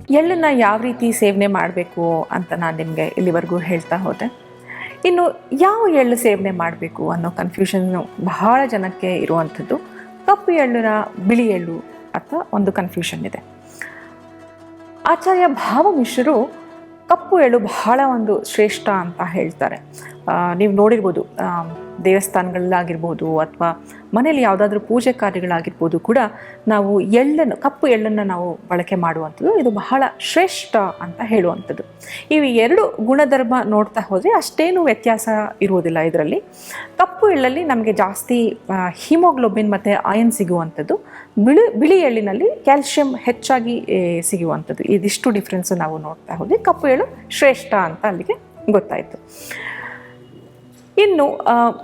ಎಳ್ಳನ್ನು ಯಾವ ರೀತಿ ಸೇವನೆ ಮಾಡಬೇಕು ಅಂತ ನಾನು ನಿಮಗೆ ಇಲ್ಲಿವರೆಗೂ ಹೇಳ್ತಾ ಹೋದೆ. ಇನ್ನು ಯಾವ ಎಳ್ಳು ಸೇವನೆ ಮಾಡಬೇಕು ಅನ್ನೋ ಕನ್ಫ್ಯೂಷನ್ನು ಬಹಳ ಜನಕ್ಕೆ ಇರುವಂಥದ್ದು. ಕಪ್ಪು ಎಳ್ಳುನ ಬಿಳಿ ಎಳ್ಳು ಅಥವಾ ಒಂದು ಕನ್ಫ್ಯೂಷನ್ ಇದೆ. ಆಚಾರ್ಯ ಭಾವಮಿಶ್ರರು ಕಪ್ಪು ಎಳ್ಳು ಬಹಳ ಒಂದು ಶ್ರೇಷ್ಠ ಅಂತ ಹೇಳ್ತಾರೆ. ನೀವು ನೋಡಿರ್ಬೋದು, ದೇವಸ್ಥಾನಗಳಲ್ಲಾಗಿರ್ಬೋದು ಅಥವಾ ಮನೇಲಿ ಯಾವುದಾದ್ರೂ ಪೂಜೆ ಕಾರ್ಯಗಳಾಗಿರ್ಬೋದು ಕೂಡ ನಾವು ಕಪ್ಪು ಎಳ್ಳನ್ನು ನಾವು ಬಳಕೆ ಮಾಡುವಂಥದ್ದು ಇದು ಬಹಳ ಶ್ರೇಷ್ಠ ಅಂತ ಹೇಳುವಂಥದ್ದು. ಇವು ಎರಡು ಗುಣಧರ್ಮ ನೋಡ್ತಾ ಹೋದರೆ ಅಷ್ಟೇನು ವ್ಯತ್ಯಾಸ ಇರುವುದಿಲ್ಲ ಇದರಲ್ಲಿ. ಕಪ್ಪು ಎಳ್ಳಲ್ಲಿ ನಮಗೆ ಜಾಸ್ತಿ ಹಿಮೋಗ್ಲೋಬಿನ್ ಮತ್ತು ಅಯನ್ ಸಿಗುವಂಥದ್ದು, ಬಿಳಿ ಎಳ್ಳಿನಲ್ಲಿ ಕ್ಯಾಲ್ಶಿಯಂ ಹೆಚ್ಚಾಗಿ ಸಿಗುವಂಥದ್ದು. ಇದಿಷ್ಟು ಡಿಫ್ರೆನ್ಸು ನಾವು ನೋಡ್ತಾ ಹೋದ್ವಿ. ಕಪ್ಪು ಎಳ್ಳು ಶ್ರೇಷ್ಠ ಅಂತ ಅಲ್ಲಿಗೆ ಗೊತ್ತಾಯಿತು. ಇನ್ನು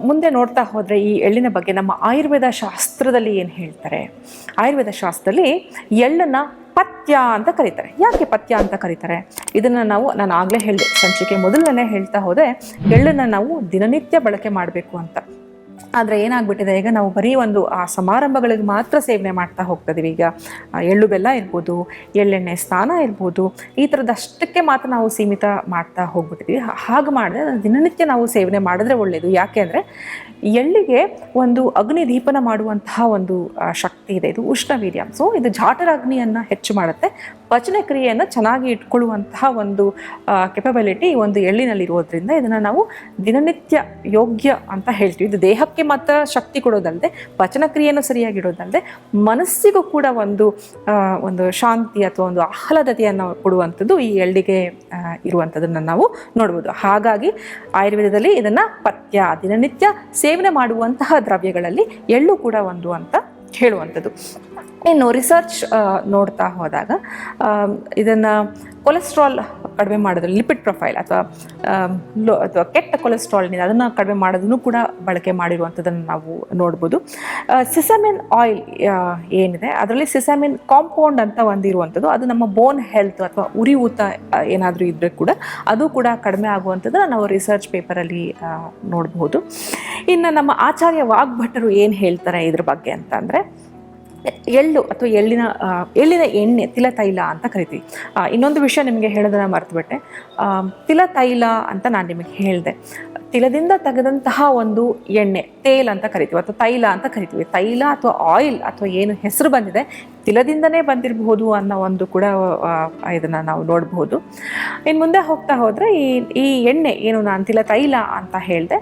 ಮುಂದೆ ನೋಡ್ತಾ ಹೋದರೆ ಈ ಎಳ್ಳಿನ ಬಗ್ಗೆ ನಮ್ಮ ಆಯುರ್ವೇದ ಶಾಸ್ತ್ರದಲ್ಲಿ ಏನು ಹೇಳ್ತಾರೆ? ಆಯುರ್ವೇದ ಶಾಸ್ತ್ರದಲ್ಲಿ ಎಳ್ಳನ್ನು ಪಥ್ಯ ಅಂತ ಕರೀತಾರೆ. ಯಾಕೆ ಪಥ್ಯ ಅಂತ ಕರೀತಾರೆ? ಇದನ್ನು ನಾನು ಆಗಲೇ ಹೇಳಿದೆ, ಸಂಚಿಕೆ ಮೊದಲನೇ ಹೇಳ್ತಾ ಹೋದೆ, ಎಳ್ಳನ್ನು ನಾವು ದಿನನಿತ್ಯ ಬಳಕೆ ಮಾಡಬೇಕು ಅಂತ. ಆದರೆ ಏನಾಗ್ಬಿಟ್ಟಿದೆ, ಈಗ ನಾವು ಬರೀ ಒಂದು ಆ ಸಮಾರಂಭಗಳಿಗೆ ಮಾತ್ರ ಸೇವನೆ ಮಾಡ್ತಾ ಹೋಗ್ತಿದ್ದೀವಿ. ಈಗ ಎಳ್ಳು ಬೆಲ್ಲ ಇರ್ಬೋದು, ಎಳ್ಳೆಣ್ಣೆ ಸ್ನಾನ ಇರ್ಬೋದು, ಈ ಥರದಷ್ಟಕ್ಕೆ ಮಾತ್ರ ನಾವು ಸೀಮಿತ ಮಾಡ್ತಾ ಹೋಗ್ಬಿಟ್ಟಿದ್ದೀವಿ. ಹಾಗೆ ಮಾಡಿದ್ರೆ ದಿನನಿತ್ಯ ನಾವು ಸೇವನೆ ಮಾಡಿದ್ರೆ ಒಳ್ಳೆಯದು. ಯಾಕೆ ಅಂದರೆ ಎಳ್ಳಿಗೆ ಒಂದು ಅಗ್ನಿ ದೀಪನ ಮಾಡುವಂತಹ ಒಂದು ಶಕ್ತಿ ಇದೆ. ಇದು ಉಷ್ಣವೀರ್ಯ. ಸೊ ಇದು ಜಾಠರ ಅಗ್ನಿಯನ್ನು ಹೆಚ್ಚು ಮಾಡುತ್ತೆ. ಪಚನ ಕ್ರಿಯೆಯನ್ನು ಚೆನ್ನಾಗಿ ಇಟ್ಕೊಳ್ಳುವಂತಹ ಒಂದು ಕೆಪಬಿಲಿಟಿ ಈ ಒಂದು ಎಳ್ಳಿನಲ್ಲಿರೋದ್ರಿಂದ ಇದನ್ನು ನಾವು ದಿನನಿತ್ಯ ಯೋಗ್ಯ ಅಂತ ಹೇಳ್ತೀವಿ. ಇದು ದೇಹಕ್ಕೆ ಮಾತ್ರ ಶಕ್ತಿ ಕೊಡೋದಲ್ಲದೆ, ಪಚನ ಕ್ರಿಯೆಯನ್ನು ಸರಿಯಾಗಿಡೋದಲ್ಲದೆ, ಮನಸ್ಸಿಗೂ ಕೂಡ ಒಂದು ಶಾಂತಿ ಅಥವಾ ಒಂದು ಆಹ್ಲಾದತೆಯನ್ನು ಕೊಡುವಂಥದ್ದು ಈ ಎಳ್ಳಿಗೆ ಇರುವಂಥದ್ದನ್ನು ನಾವು ನೋಡ್ಬೋದು. ಹಾಗಾಗಿ ಆಯುರ್ವೇದದಲ್ಲಿ ಇದನ್ನು ಪಥ್ಯ, ದಿನನಿತ್ಯ ಸೇವನೆ ಮಾಡುವಂತಹ ದ್ರವ್ಯಗಳಲ್ಲಿ ಎಳ್ಳು ಕೂಡ ಒಂದು ಅಂತ ಹೇಳುವಂಥದ್ದು. ಇನ್ನು ರಿಸರ್ಚ್ ನೋಡ್ತಾ ಹೋದಾಗ ಇದನ್ನು ಕೊಲೆಸ್ಟ್ರಾಲ್ ಕಡಿಮೆ ಮಾಡೋದು, ಲಿಪಿಡ್ ಪ್ರೊಫೈಲ್ ಅಥವಾ ಕೆಟ್ಟ ಕೊಲೆಸ್ಟ್ರಾಲ್ನಿಂದ ಅದನ್ನು ಕಡಿಮೆ ಮಾಡೋದನ್ನು ಕೂಡ ಬಳಕೆ ಮಾಡಿರುವಂಥದ್ದನ್ನು ನಾವು ನೋಡ್ಬೋದು. ಸಿಸಮಿನ್ ಆಯಿಲ್ ಏನಿದೆ ಅದರಲ್ಲಿ ಸಿಸಮಿನ್ ಕಾಂಪೌಂಡ್ ಅಂತ ಒಂದಿರುವಂಥದ್ದು, ಅದು ನಮ್ಮ ಬೋನ್ ಹೆಲ್ತ್ ಅಥವಾ ಉರಿಯೂತ ಏನಾದರೂ ಇದ್ದರೆ ಕೂಡ ಅದು ಕೂಡ ಕಡಿಮೆ ಆಗುವಂಥದ್ದನ್ನು ನಾವು ರಿಸರ್ಚ್ ಪೇಪರಲ್ಲಿ ನೋಡಬಹುದು. ಇನ್ನು ನಮ್ಮ ಆಚಾರ್ಯ ವಾಗ್ಭಟರು ಏನು ಹೇಳ್ತಾರೆ ಇದ್ರ ಬಗ್ಗೆ ಅಂತಂದರೆ, ಎಳ್ಳು ಅಥವಾ ಎಳ್ಳಿನ ಎಣ್ಣೆ ತಿಲತೈಲ ಅಂತ ಕರಿತೀವಿ. ಇನ್ನೊಂದು ವಿಷಯ ನಿಮಗೆ ಹೇಳೋದನ್ನು ಮರೆತುಬಿಟ್ಟೆ. ತಿಲತೈಲ ಅಂತ ನಾನು ನಿಮಗೆ ಹೇಳಿದೆ. ತಿಲದಿಂದ ತೆಗೆದಂತಹ ಒಂದು ಎಣ್ಣೆ ತೇಲ್ ಅಂತ ಕರಿತೀವಿ ಅಥವಾ ತೈಲ ಅಂತ ಕರಿತೀವಿ. ತೈಲ ಅಥವಾ ಆಯಿಲ್ ಅಥವಾ ಏನು ಹೆಸರು ಬಂದಿದೆ ತಿಲದಿಂದನೇ ಬಂದಿರಬಹುದು ಅನ್ನೋ ಒಂದು ಕೂಡ ಇದನ್ನು ನಾವು ನೋಡಬಹುದು. ಇನ್ನು ಮುಂದೆ ಹೋಗ್ತಾ ಹೋದರೆ ಈ ಎಣ್ಣೆ ಏನು ನಾನು ತಿಲತೈಲ ಅಂತ ಹೇಳಿದೆ,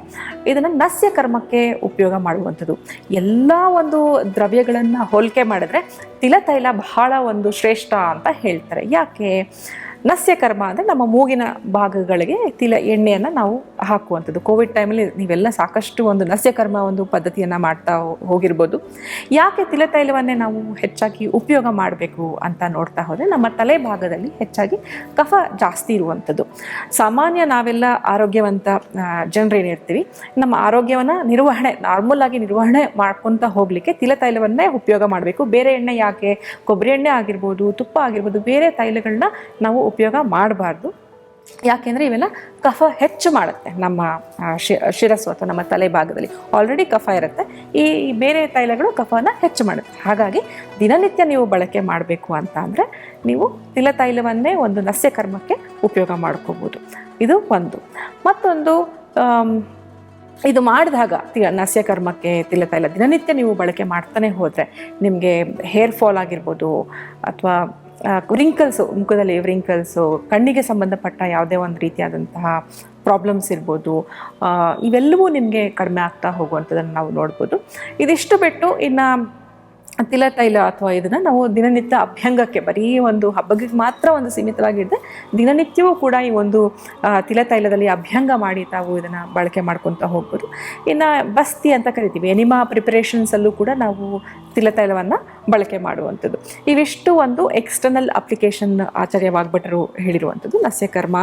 ಇದನ್ನು ನಸ್ಯ ಕರ್ಮಕ್ಕೆ ಉಪಯೋಗ ಮಾಡುವಂಥದ್ದು. ಎಲ್ಲ ಒಂದು ದ್ರವ್ಯಗಳನ್ನು ಹೋಲಿಕೆ ಮಾಡಿದ್ರೆ ತಿಲತೈಲ ಬಹಳ ಒಂದು ಶ್ರೇಷ್ಠ ಅಂತ ಹೇಳ್ತಾರೆ. ಯಾಕೆ? ನಸ್ಯಕರ್ಮ ಅಂದರೆ ನಮ್ಮ ಮೂಗಿನ ಭಾಗಗಳಿಗೆ ಎಣ್ಣೆಯನ್ನು ನಾವು ಹಾಕುವಂಥದ್ದು. ಕೋವಿಡ್ ಟೈಮಲ್ಲಿ ನೀವೆಲ್ಲ ಸಾಕಷ್ಟು ಒಂದು ನಸ್ಯಕರ್ಮ ಒಂದು ಪದ್ಧತಿಯನ್ನು ಮಾಡ್ತಾ ಹೋಗಿರ್ಬೋದು. ಯಾಕೆ ತಿಲತೈಲವನ್ನೇ ನಾವು ಹೆಚ್ಚಾಗಿ ಉಪಯೋಗ ಮಾಡಬೇಕು ಅಂತ ನೋಡ್ತಾ ಹೋದರೆ, ನಮ್ಮ ತಲೆ ಭಾಗದಲ್ಲಿ ಹೆಚ್ಚಾಗಿ ಕಫ ಜಾಸ್ತಿ ಇರುವಂಥದ್ದು. ಸಾಮಾನ್ಯ ನಾವೆಲ್ಲ ಆರೋಗ್ಯವಂತ ಜನರೇನಿರ್ತೀವಿ, ನಮ್ಮ ಆರೋಗ್ಯವನ್ನು ನಾರ್ಮಲ್ ಆಗಿ ನಿರ್ವಹಣೆ ಮಾಡ್ಕೊತ ಹೋಗಲಿಕ್ಕೆ ತಿಲತೈಲವನ್ನೇ ಉಪಯೋಗ ಮಾಡಬೇಕು. ಬೇರೆ ಎಣ್ಣೆ ಯಾಕೆ? ಕೊಬ್ಬರಿ ಎಣ್ಣೆ ಆಗಿರ್ಬೋದು, ತುಪ್ಪ ಆಗಿರ್ಬೋದು, ಬೇರೆ ತೈಲಗಳನ್ನ ನಾವು ಉಪಯೋಗ ಮಾಡಬಾರ್ದು. ಯಾಕೆಂದರೆ ಇವೆಲ್ಲ ಕಫ ಹೆಚ್ಚು ಮಾಡುತ್ತೆ. ನಮ್ಮ ಶಿರಸ್ಸು ಅಥವಾ ನಮ್ಮ ತಲೆ ಭಾಗದಲ್ಲಿ ಆಲ್ರೆಡಿ ಕಫ ಇರುತ್ತೆ. ಈ ಬೇರೆ ತೈಲಗಳು ಕಫನ ಹೆಚ್ಚು ಮಾಡುತ್ತೆ. ಹಾಗಾಗಿ ದಿನನಿತ್ಯ ನೀವು ಬಳಕೆ ಮಾಡಬೇಕು ಅಂತ ಅಂದರೆ ನೀವು ತಿಲತೈಲವನ್ನೇ ಒಂದು ನಸ್ಯಕರ್ಮಕ್ಕೆ ಉಪಯೋಗ ಮಾಡ್ಕೋಬೋದು. ಇದು ಒಂದು. ಮತ್ತೊಂದು, ಇದು ಮಾಡಿದಾಗ ನಸ್ಯಕರ್ಮಕ್ಕೆ ತಿಲತೈಲ ದಿನನಿತ್ಯ ನೀವು ಬಳಕೆ ಮಾಡ್ತಾನೆ ಹೋದರೆ ನಿಮಗೆ ಹೇರ್ ಫಾಲ್ ಆಗಿರ್ಬೋದು ಅಥವಾ ರಿಂಕಲ್ಸು, ಮುಖದಲ್ಲಿ ರಿಂಕಲ್ಸು, ಕಣ್ಣಿಗೆ ಸಂಬಂಧಪಟ್ಟ ಯಾವುದೇ ಒಂದು ರೀತಿಯಾದಂತಹ ಪ್ರಾಬ್ಲಮ್ಸ್ ಇರ್ಬೋದು, ಇವೆಲ್ಲವೂ ನಿಮಗೆ ಕಡಿಮೆ ಆಗ್ತಾ ಹೋಗುವಂಥದ್ದನ್ನು ನಾವು ನೋಡ್ಬೋದು. ಇದಿಷ್ಟು ಬಿಟ್ಟು ಇನ್ನು ತಿಲತೈಲ ಅಥವಾ ಇದನ್ನು ನಾವು ದಿನನಿತ್ಯ ಅಭ್ಯಂಗಕ್ಕೆ, ಬರೀ ಒಂದು ಹಬ್ಬಕ್ಕೆ ಮಾತ್ರ ಒಂದು ಸೀಮಿತವಾಗಿದ್ದರೆ ದಿನನಿತ್ಯವೂ ಕೂಡ ಈ ಒಂದು ತಿಲತೈಲದಲ್ಲಿ ಅಭ್ಯಂಗ ಮಾಡಿ ತಾವು ಇದನ್ನು ಬಳಕೆ ಮಾಡ್ಕೊತ ಹೋಗ್ಬೋದು. ಇನ್ನು ಬಸ್ತಿ ಅಂತ ಕರಿತೀವಿ, ಎನಿಮಾ ಪ್ರಿಪರೇಷನ್ಸಲ್ಲೂ ಕೂಡ ನಾವು ತಿಲತೈಲವನ್ನು ಬಳಕೆ ಮಾಡುವಂಥದ್ದು. ಇವಿಷ್ಟು ಒಂದು ಎಕ್ಸ್ಟರ್ನಲ್ ಅಪ್ಲಿಕೇಶನ್ ಆಚಾರ್ಯ ವಾಗ್ಭಟರು ಹೇಳಿರುವಂಥದ್ದು. ನಸ್ಯಕರ್ಮ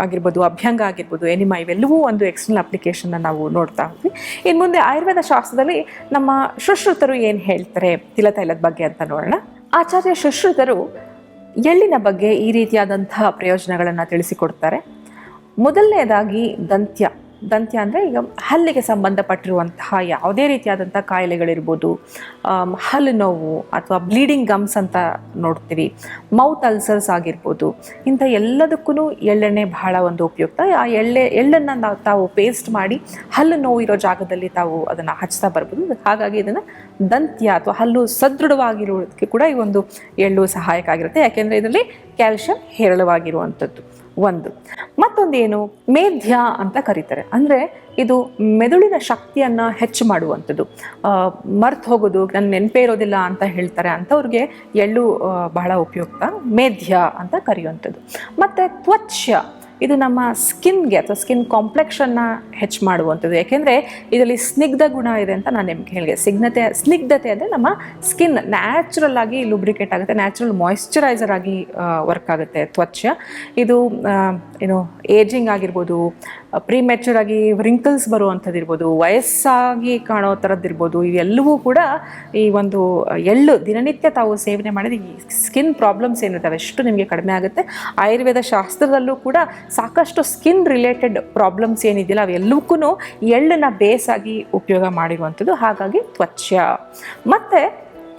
ಆಗಿರ್ಬೋದು, ಅಭ್ಯಂಗ ಆಗಿರ್ಬೋದು, ಎನಿಮಾ, ಇವೆಲ್ಲವೂ ಒಂದು ಎಕ್ಸ್ಟರ್ನಲ್ ಅಪ್ಲಿಕೇಶನ್ನ ನಾವು ನೋಡ್ತಾ ಹೋದ್ವಿ. ಇನ್ನು ಮುಂದೆ ಆಯುರ್ವೇದ ಶಾಸ್ತ್ರದಲ್ಲಿ ನಮ್ಮ ಸುಶ್ರುತರು ಏನು ಹೇಳ್ತಾರೆ ತಿಲತೈಲದ ಬಗ್ಗೆ ಅಂತ ನೋಡೋಣ. ಆಚಾರ್ಯ ಸುಶ್ರುತರು ಎಳ್ಳಿನ ಬಗ್ಗೆ ಈ ರೀತಿಯಾದಂತಹ ಪ್ರಯೋಜನಗಳನ್ನು ತಿಳಿಸಿಕೊಡ್ತಾರೆ. ಮೊದಲನೇದಾಗಿ ದಂತ್ಯ ದಂತ್ಯ ಅಂದರೆ ಈಗ ಹಲ್ಲಿಗೆ ಸಂಬಂಧಪಟ್ಟಿರುವಂತಹ ಯಾವುದೇ ರೀತಿಯಾದಂಥ ಕಾಯಿಲೆಗಳಿರ್ಬೋದು, ಹಲ್ಲು ನೋವು ಅಥವಾ ಬ್ಲೀಡಿಂಗ್ ಗಮ್ಸ್ ಅಂತ ನೋಡ್ತೀವಿ, ಮೌತ್ ಅಲ್ಸರ್ಸ್ ಆಗಿರ್ಬೋದು, ಇಂಥ ಎಲ್ಲದಕ್ಕೂ ಎಳ್ಳೆಣ್ಣೆ ಬಹಳ ಒಂದು ಉಪಯುಕ್ತ. ಆ ಎಳ್ಳನ್ನು ತಾವು ಪೇಸ್ಟ್ ಮಾಡಿ ಹಲ್ಲು ನೋವು ಇರೋ ಜಾಗದಲ್ಲಿ ತಾವು ಅದನ್ನು ಹಚ್ತಾ ಬರ್ಬೋದು. ಹಾಗಾಗಿ ಇದನ್ನು ದಂತ್ಯ ಅಥವಾ ಹಲ್ಲು ಸದೃಢವಾಗಿರೋದಕ್ಕೆ ಕೂಡ ಈ ಒಂದು ಎಳ್ಳು ಸಹಾಯಕ ಆಗಿರುತ್ತೆ. ಯಾಕೆಂದರೆ ಇದರಲ್ಲಿ ಕ್ಯಾಲ್ಶಿಯಂ ಹೇರಳವಾಗಿರುವಂಥದ್ದು ಒಂದು. ಮತ್ತೊಂದು ಏನು, ಮೇಧ್ಯ ಅಂತ ಕರೀತಾರೆ. ಅಂದರೆ ಇದು ಮೆದುಳಿನ ಶಕ್ತಿಯನ್ನು ಹೆಚ್ಚು ಮಾಡುವಂಥದ್ದು. ಮರ್ತು ಹೋಗೋದು, ನನ್ನ ನೆನಪೇ ಇರೋದಿಲ್ಲ ಅಂತ ಹೇಳ್ತಾರೆ ಅಂಥವ್ರಿಗೆ ಎಳ್ಳು ಬಹಳ ಉಪಯುಕ್ತ, ಮೇಧ್ಯ ಅಂತ ಕರೆಯುವಂಥದ್ದು. ಮತ್ತು ತ್ವಚ್ಯ, ಇದು ನಮ್ಮ ಸ್ಕಿನ್ಗೆ ಅಥವಾ ಸ್ಕಿನ್ ಕಾಂಪ್ಲೆಕ್ಷನ್ನ ಹೆಚ್ಚು ಮಾಡುವಂಥದ್ದು. ಯಾಕೆಂದರೆ ಇದರಲ್ಲಿ ಸ್ನಿಗ್ಧ ಗುಣ ಇದೆ ಅಂತ ನಾನು ನಿಮ್ಗೆ ಹೇಳಿದೆ. ಸ್ನಿಗ್ಧತೆ ಅಂದರೆ ನಮ್ಮ ಸ್ಕಿನ್ ನ್ಯಾಚುರಲ್ ಆಗಿ ಲುಬ್ರಿಕೇಟ್ ಆಗುತ್ತೆ, ನ್ಯಾಚುರಲ್ ಮಾಯಿಶ್ಚರೈಸರ್ ಆಗಿ ವರ್ಕ್ ಆಗುತ್ತೆ ತ್ವಚ್ಯ. ಇದು ಏನು ಏಜಿಂಗ್ ಆಗಿರ್ಬೋದು, ಪ್ರೀಮೆಚೂರ್ ಆಗಿ ರಿಂಕಲ್ಸ್ ಬರುವಂಥದ್ದು ಇರ್ಬೋದು, ವಯಸ್ಸಾಗಿ ಕಾಣೋ ಥರದ್ದಿರ್ಬೋದು, ಇವೆಲ್ಲವೂ ಕೂಡ ಈ ಒಂದು ಎಳ್ಳು ದಿನನಿತ್ಯ ತಾವು ಸೇವನೆ ಮಾಡಿದ್ರೆ ಈ ಸ್ಕಿನ್ ಪ್ರಾಬ್ಲಮ್ಸ್ ಏನಿರ್ತವೆ ಅಷ್ಟು ನಿಮಗೆ ಕಡಿಮೆ ಆಗುತ್ತೆ. ಆಯುರ್ವೇದ ಶಾಸ್ತ್ರದಲ್ಲೂ ಕೂಡ ಸಾಕಷ್ಟು ಸ್ಕಿನ್ ರಿಲೇಟೆಡ್ ಪ್ರಾಬ್ಲಮ್ಸ್ ಏನಿದೆಯಲ್ಲ ಅವೆಲ್ಲವಕ್ಕೂ ಎಳ್ಳನ್ನು ಬೇಸಾಗಿ ಉಪಯೋಗ ಮಾಡಿರುವಂಥದ್ದು. ಹಾಗಾಗಿ ತ್ವಚ್ಯ. ಮತ್ತು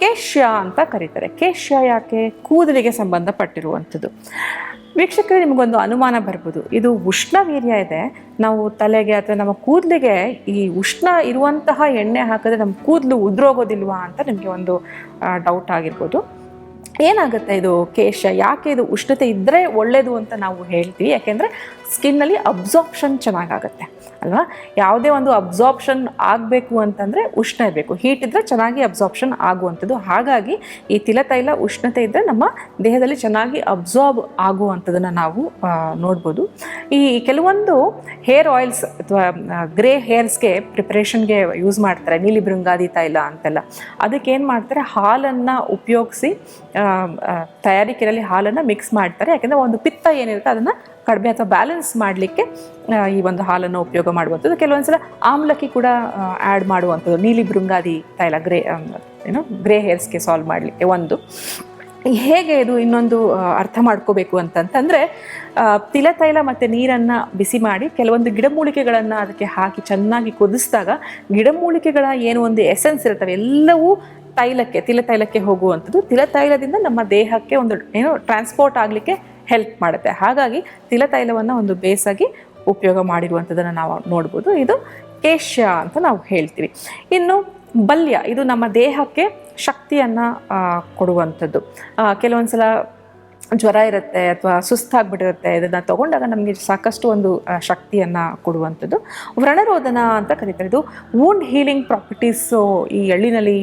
ಕೇಶ್ಯ ಅಂತ ಕರೀತಾರೆ. ಕೇಶ್ಯ ಯಾಕೆ? ಕೂದಲಿಗೆ ಸಂಬಂಧಪಟ್ಟಿರುವಂಥದ್ದು. ವೀಕ್ಷಕರೇ, ನಿಮಗೊಂದು ಅನುಮಾನ ಬರ್ಬೋದು, ಇದು ಉಷ್ಣವೀರ್ಯ ಇದೆ, ನಾವು ತಲೆಗೆ ಅಥವಾ ನಮ್ಮ ಕೂದಲಿಗೆ ಈ ಉಷ್ಣ ಇರುವಂತಹ ಎಣ್ಣೆ ಹಾಕಿದ್ರೆ ನಮ್ಮ ಕೂದಲು ಉದುರೋಗೋದಿಲ್ವಾ ಅಂತ ನಿಮಗೆ ಒಂದು ಡೌಟ್ ಆಗಿರ್ಬೋದು. ಏನಾಗುತ್ತೆ ಇದು ಕೇಶ, ಯಾಕೆ ಇದು ಉಷ್ಣತೆ ಇದ್ದರೆ ಒಳ್ಳೆಯದು ಅಂತ ನಾವು ಹೇಳ್ತೀವಿ? ಯಾಕೆಂದರೆ ಸ್ಕಿನ್ನಲ್ಲಿ ಅಬ್ಸಾರ್ಪ್ಷನ್ ಚೆನ್ನಾಗಾಗುತ್ತೆ ಅಲ್ವಾ. ಯಾವುದೇ ಒಂದು ಅಬ್ಸಾರ್ಪ್ಷನ್ ಆಗಬೇಕು ಅಂತಂದರೆ ಉಷ್ಣ ಇರಬೇಕು, ಹೀಟ್ ಇದ್ದರೆ ಚೆನ್ನಾಗಿ ಅಬ್ಸಾರ್ಪ್ಷನ್ ಆಗುವಂಥದ್ದು. ಹಾಗಾಗಿ ಈ ತಿಲತೈಲ ಉಷ್ಣತೆ ಇದ್ದರೆ ನಮ್ಮ ದೇಹದಲ್ಲಿ ಚೆನ್ನಾಗಿ ಅಬ್ಸಾರ್ಬ್ ಆಗುವಂಥದ್ದನ್ನು ನಾವು ನೋಡ್ಬೋದು. ಈ ಕೆಲವೊಂದು ಹೇರ್ ಆಯಿಲ್ಸ್ ಅಥವಾ ಗ್ರೇ ಹೇರ್ಸ್ಗೆ ಪ್ರಿಪ್ರೇಷನ್ಗೆ ಯೂಸ್ ಮಾಡ್ತಾರೆ, ನೀಲಿ ಭೃಂಗಾದಿ ತೈಲ ಅಂತೆಲ್ಲ. ಅದಕ್ಕೆ ಏನು ಮಾಡ್ತಾರೆ, ಹಾಲನ್ನು ಉಪಯೋಗಿಸಿ ತಯಾರಿಕೆಯಲ್ಲಿ ಹಾಲನ್ನು ಮಿಕ್ಸ್ ಮಾಡ್ತಾರೆ. ಯಾಕೆಂದರೆ ಒಂದು ಪಿತ್ತ ಏನಿರುತ್ತೆ ಅದನ್ನು ಕಡಿಮೆ ಅಥವಾ ಬ್ಯಾಲೆನ್ಸ್ ಮಾಡಲಿಕ್ಕೆ ಈ ಒಂದು ಹಾಲನ್ನು ಉಪಯೋಗ ಮಾಡುವಂಥದ್ದು. ಕೆಲವೊಂದ್ಸಲ ಆಮ್ಲಕ್ಕಿ ಕೂಡ ಆ್ಯಡ್ ಮಾಡುವಂಥದ್ದು ನೀಲಿ ಭೃಂಗಾದಿ ತೈಲ ಗ್ರೇ ಹೇರ್ಸ್ಗೆ ಸಾಲ್ವ್ ಮಾಡಲಿಕ್ಕೆ. ಒಂದು ಹೇಗೆ ಇದು ಇನ್ನೊಂದು ಅರ್ಥ ಮಾಡ್ಕೋಬೇಕು ಅಂತಂತಂದರೆ, ತಿಲತೈಲ ಮತ್ತು ನೀರನ್ನು ಬಿಸಿ ಮಾಡಿ ಕೆಲವೊಂದು ಗಿಡಮೂಲಿಕೆಗಳನ್ನು ಅದಕ್ಕೆ ಹಾಕಿ ಚೆನ್ನಾಗಿ ಕುದಿಸಿದಾಗ ಗಿಡಮೂಲಿಕೆಗಳ ಏನು ಒಂದು ಎಸೆನ್ಸ್ ಇರ್ತವೆ ಎಲ್ಲವೂ ತಿಲತೈಲಕ್ಕೆ ಹೋಗುವಂಥದ್ದು. ತಿಲತೈಲದಿಂದ ನಮ್ಮ ದೇಹಕ್ಕೆ ಒಂದು ಟ್ರಾನ್ಸ್ಪೋರ್ಟ್ ಆಗಲಿಕ್ಕೆ ಹೆಲ್ಪ್ ಮಾಡುತ್ತೆ. ಹಾಗಾಗಿ ತಿಲತೈಲವನ್ನು ಒಂದು ಬೇಸಾಗಿ ಉಪಯೋಗ ಮಾಡಿರುವಂಥದ್ದನ್ನು ನಾವು ನೋಡ್ಬೋದು. ಇದು ಕೇಶ್ಯ ಅಂತ ನಾವು ಹೇಳ್ತೀವಿ. ಇನ್ನು ಬಲ್ಯ, ಇದು ನಮ್ಮ ದೇಹಕ್ಕೆ ಶಕ್ತಿಯನ್ನು ಕೊಡುವಂಥದ್ದು. ಕೆಲವೊಂದು ಸಲ ಜ್ವರ ಇರುತ್ತೆ ಅಥವಾ ಸುಸ್ತಾಗ್ಬಿಟ್ಟಿರುತ್ತೆ, ಇದನ್ನು ತೊಗೊಂಡಾಗ ನಮಗೆ ಸಾಕಷ್ಟು ಒಂದು ಶಕ್ತಿಯನ್ನು ಕೊಡುವಂಥದ್ದು. ವ್ರಣರೋಧನ ಅಂತ ಕರೀತಾರೆ. ಇದು ವೂಂಡ್ ಹೀಲಿಂಗ್ ಪ್ರಾಪರ್ಟೀಸು ಈ ಎಳ್ಳಿನಲ್ಲಿ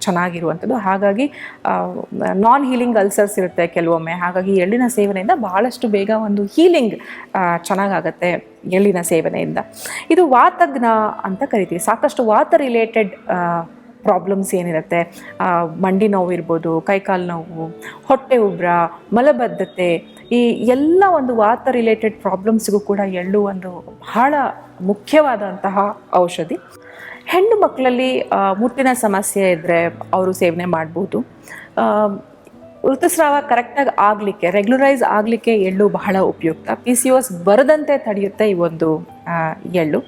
ಚೆನ್ನಾಗಿರುವಂಥದ್ದು. ಹಾಗಾಗಿ ನಾನ್ ಹೀಲಿಂಗ್ ಅಲ್ಸರ್ಸ್ ಇರುತ್ತೆ ಕೆಲವೊಮ್ಮೆ. ಹಾಗಾಗಿ ಎಳ್ಳಿನ ಸೇವನೆಯಿಂದ ಬಹಳಷ್ಟು ಬೇಗ ಒಂದು ಹೀಲಿಂಗ್ ಚೆನ್ನಾಗಾಗತ್ತೆ ಎಳ್ಳಿನ ಸೇವನೆಯಿಂದ. ಇದು ವಾತಜ್ಞ ಅಂತ ಕರಿತೀವಿ. ಸಾಕಷ್ಟು ವಾತ ರಿಲೇಟೆಡ್ ಪ್ರಾಬ್ಲಮ್ಸ್ ಏನಿರುತ್ತೆ, ಮಂಡಿ ನೋವು ಇರ್ಬೋದು, ಕೈಕಾಲು ನೋವು, ಹೊಟ್ಟೆ ಉಬ್ರ, ಮಲಬದ್ಧತೆ, ಈ ಎಲ್ಲ ಒಂದು ವಾತ ರಿಲೇಟೆಡ್ ಪ್ರಾಬ್ಲಮ್ಸ್ಗೂ ಕೂಡ ಎಳ್ಳು ಒಂದು ಬಹಳ ಮುಖ್ಯವಾದಂತಹ ಔಷಧಿ. ಹೆಣ್ಣು ಮಕ್ಕಳಲ್ಲಿ ಮುಟ್ಟಿನ ಸಮಸ್ಯೆ ಇದ್ದರೆ ಅವರು ಸೇವನೆ ಮಾಡ್ಬೋದು. ಋತುಸ್ರಾವ ಕರೆಕ್ಟಾಗಿ ಆಗಲಿಕ್ಕೆ, ರೆಗ್ಯುಲರೈಸ್ ಆಗಲಿಕ್ಕೆ ಎಳ್ಳು ಬಹಳ ಉಪಯುಕ್ತ. PCOS ಬರದಂತೆ ತಡೆಯುತ್ತೆ ಈ ಒಂದು ಎಳ್ಳು.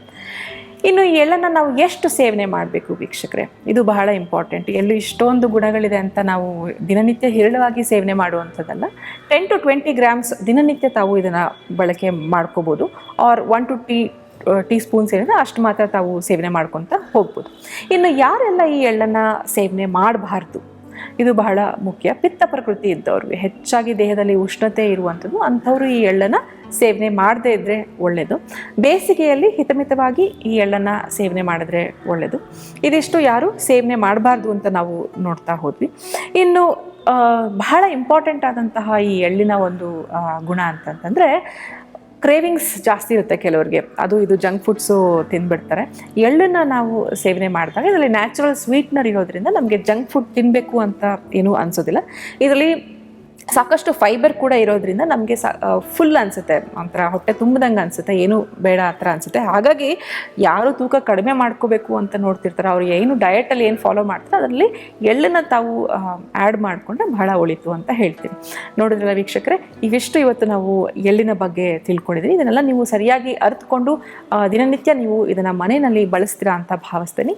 ಇನ್ನು ಈ ಎಳ್ಳನ್ನು ನಾವು ಎಷ್ಟು ಸೇವನೆ ಮಾಡಬೇಕು ವೀಕ್ಷಕರೇ, ಇದು ಬಹಳ ಇಂಪಾರ್ಟೆಂಟ್. ಎಳ್ಳು ಇಷ್ಟೊಂದು ಗುಣಗಳಿದೆ ಅಂತ ನಾವು ದಿನನಿತ್ಯ ಹೇರಳವಾಗಿ ಸೇವನೆ ಮಾಡುವಂಥದ್ದಲ್ಲ. 10 to 20 grams ದಿನನಿತ್ಯ ತಾವು ಇದನ್ನು ಬಳಕೆ ಮಾಡ್ಕೋಬೋದು. ಆರ್ 1 to 2 teaspoons ಏನಿದೆ ಅಷ್ಟು ಮಾತ್ರ ತಾವು ಸೇವನೆ ಮಾಡ್ಕೊತ ಹೋಗ್ಬೋದು. ಇನ್ನು ಯಾರೆಲ್ಲ ಈ ಎಳ್ಳನ್ನು ಸೇವನೆ ಮಾಡಬಾರ್ದು, ಇದು ಬಹಳ ಮುಖ್ಯ. ಪಿತ್ತ ಪ್ರಕೃತಿ ಇದ್ದವ್ರಿಗೆ, ಹೆಚ್ಚಾಗಿ ದೇಹದಲ್ಲಿ ಉಷ್ಣತೆ ಇರುವಂಥದ್ದು, ಅಂಥವರು ಈ ಎಳ್ಳನ್ನು ಸೇವನೆ ಮಾಡದೇ ಇದ್ದರೆ ಒಳ್ಳೆಯದು. ಬೇಸಿಗೆಯಲ್ಲಿ ಹಿತಮಿತವಾಗಿ ಈ ಎಳ್ಳನ್ನು ಸೇವನೆ ಮಾಡಿದ್ರೆ ಒಳ್ಳೆಯದು. ಇದಿಷ್ಟು ಯಾರು ಸೇವನೆ ಮಾಡಬಾರ್ದು ಅಂತ ನಾವು ನೋಡ್ತಾ ಹೋದ್ವಿ. ಇನ್ನು ಬಹಳ ಇಂಪಾರ್ಟೆಂಟ್ ಆದಂತಹ ಈ ಎಳ್ಳಿನ ಒಂದು ಗುಣ ಅಂತಂತಂದರೆ, ಕ್ರೇವಿಂಗ್ಸ್ ಜಾಸ್ತಿ ಇರುತ್ತೆ ಕೆಲವ್ರಿಗೆ, ಅದು ಇದು ಜಂಕ್ ಫುಡ್ಸು ತಿಂದ್ಬಿಡ್ತಾರೆ. ಎಳ್ಳನ್ನು ನಾವು ಸೇವನೆ ಮಾಡಿದಾಗ ಇದರಲ್ಲಿ ನ್ಯಾಚುರಲ್ ಸ್ವೀಟ್ನರ್ ಇರೋದ್ರಿಂದ ನಮಗೆ ಜಂಕ್ ಫುಡ್ ತಿನ್ನಬೇಕು ಅಂತ ಏನೂ ಅನಿಸೋದಿಲ್ಲ. ಇದರಲ್ಲಿ ಸಾಕಷ್ಟು ಫೈಬರ್ ಕೂಡ ಇರೋದ್ರಿಂದ ನಮಗೆ ಫುಲ್ ಅನಿಸುತ್ತೆ, ಒಂಥರ ಹೊಟ್ಟೆ ತುಂಬಿದಂಗೆ ಅನಿಸುತ್ತೆ, ಏನು ಬೇಡ ಆ ಥರ ಅನಿಸುತ್ತೆ. ಹಾಗಾಗಿ ಯಾರು ತೂಕ ಕಡಿಮೆ ಮಾಡ್ಕೋಬೇಕು ಅಂತ ನೋಡ್ತಿರ್ತಾರೆ, ಅವ್ರು ಏನು ಡಯಟಲ್ಲಿ ಏನು ಫಾಲೋ ಮಾಡ್ತಾರೆ ಅದರಲ್ಲಿ ಎಳ್ಳನ್ನು ತಾವು ಆ್ಯಡ್ ಮಾಡಿಕೊಂಡ್ರೆ ಬಹಳ ಒಳಿತು ಅಂತ ಹೇಳ್ತೀನಿ. ನೋಡಿದ್ರಲ್ಲ ವೀಕ್ಷಕರೇ, ಇವಿಷ್ಟು ಇವತ್ತು ನಾವು ಎಳ್ಳಿನ ಬಗ್ಗೆ ತಿಳ್ಕೊಂಡಿದ್ದೀನಿ. ಇದನ್ನೆಲ್ಲ ನೀವು ಸರಿಯಾಗಿ ಅರಿತುಕೊಂಡು ದಿನನಿತ್ಯ ನೀವು ಇದನ್ನು ಮನೆಯಲ್ಲಿ ಬಳಸ್ತೀರಾ ಅಂತ ಭಾವಿಸ್ತೀನಿ.